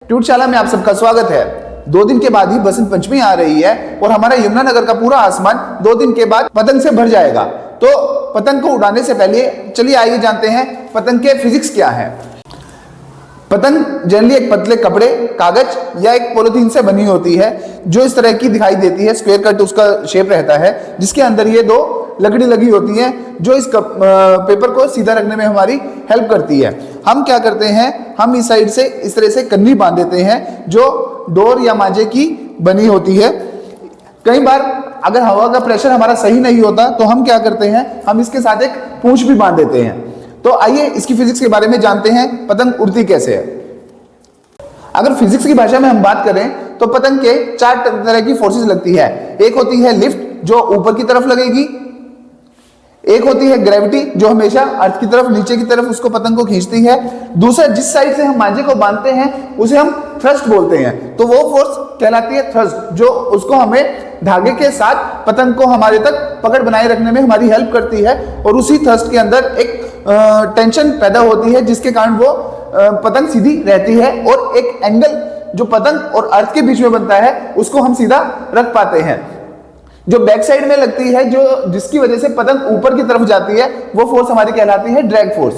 ट्यूटशाला में आप सबका स्वागत है। 2 दिन के बाद ही बसंत पंचमी आ रही है और हमारा यमुनानगर का पूरा आसमान 2 दिन के बाद पतंग से भर जाएगा। तो पतंग को उड़ाने से पहले चलिए आइए जानते हैं पतंग के फिजिक्स क्या है। पतंग जनरली एक पतले कपड़े, कागज या एक पॉलिथीन से बनी होती है जो इस तरह की दिखाई देती है। स्क्वायर कट उसका शेप रहता है जिसके अंदर ये 2 लकड़ी लगी होती है जो इस पेपर को सीधा रखने में हमारी हेल्प करती है। हम क्या करते हैं, हम इस साइड से इस तरह से कन्नी बांध देते हैं जो डोर या मांझे की बनी होती है। कई बार अगर हवा का प्रेशर हमारा सही नहीं होता तो हम क्या करते हैं, हम इसके साथ एक पूंछ भी बांध देते हैं। तो आइए इसकी फिजिक्स के बारे में जानते हैं, पतंग उड़ती कैसे है। अगर फिजिक्स की भाषा में हम बात करें तो पतंग के 4 तरह की फोर्सेस लगती है। एक होती है लिफ्ट जो ऊपर की तरफ लगेगी, एक होती है ग्रेविटी जो हमेशा अर्थ की तरफ नीचे की तरफ उसको पतंग को खींचती है। दूसरा जिस साइड से हम मांझे को बांधते हैं उसे हम थ्रस्ट बोलते हैं, तो वो फोर्स कहलाती है थ्रस्ट, जो उसको हमें धागे के साथ पतंग को हमारे तक पकड़ बनाए रखने में हमारी हेल्प करती है। और उसी थ्रस्ट के अंदर एक टेंशन पैदा होती है जिसके कारण वो पतंग सीधी रहती है और एक एंगल जो पतंग और अर्थ के बीच में बनता है उसको हम सीधा रख पाते हैं। जो बैक साइड में लगती है, जो जिसकी वजह से पतंग ऊपर की तरफ जाती है, वो फोर्स हमारी कहलाती है ड्रैग फोर्स।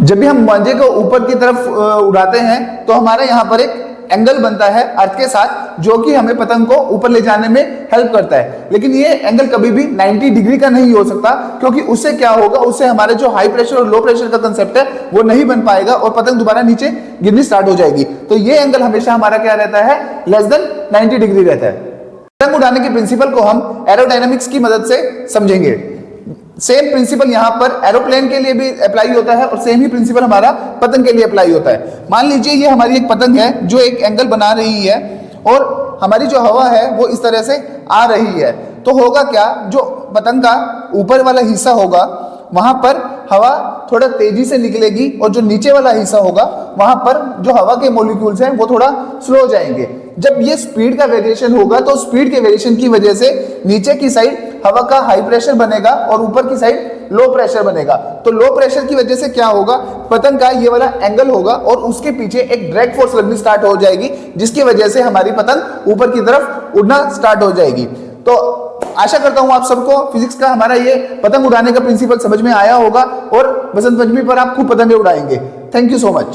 जब भी हम मांझे को ऊपर की तरफ उड़ाते हैं तो हमारे यहाँ पर एक एंगल बनता है अर्थ के साथ जो कि हमें पतंग को ऊपर ले जाने में हेल्प करता है। लेकिन ये एंगल कभी भी 90 डिग्री का नहीं हो सकता, क्योंकि उससे क्या होगा, उससे हमारे जो हाई प्रेशर और लो प्रेशर का कंसेप्ट है वो नहीं बन पाएगा और पतंग दोबारा नीचे गिरनी स्टार्ट हो जाएगी। तो ये एंगल हमेशा हमारा क्या रहता है, लेस देन 90 डिग्री रहता है। पतंग उड़ाने के प्रिंसिपल को हम एरोडायनामिक्स की मदद से समझेंगे। सेम प्रिंसिपल यहाँ पर एरोप्लेन के लिए भी अप्लाई होता है और सेम ही प्रिंसिपल हमारा पतंग के लिए अप्लाई होता है। मान लीजिए ये हमारी एक पतंग है जो एक एंगल बना रही है और हमारी जो हवा है वो इस तरह से आ रही है। तो होगा क्या, जो पतंग का ऊपर वाला हिस्सा होगा वहां पर हवा थोड़ा तेजी से निकलेगी और जो नीचे वाला हिस्सा होगा वहां पर जो हवा के मॉलिक्यूल्स हैं वो थोड़ा स्लो हो जाएंगे। जब ये स्पीड का वेरिएशन होगा तो स्पीड के वेरिएशन की वजह से नीचे की साइड हवा का हाई प्रेशर बनेगा और ऊपर की साइड लो प्रेशर बनेगा। तो लो प्रेशर की वजह से क्या होगा, पतंग का ये वाला एंगल होगा और उसके पीछे एक ड्रैग फोर्स लगनी स्टार्ट हो जाएगी जिसकी वजह से हमारी पतंग ऊपर की तरफ उड़ना स्टार्ट हो जाएगी। तो आशा करता हूं आप सबको फिजिक्स का हमारा ये पतंग उड़ाने का प्रिंसिपल समझ में आया होगा और बसंत पंचमी पर आप खूब पतंगे उड़ाएंगे। Thank you so much.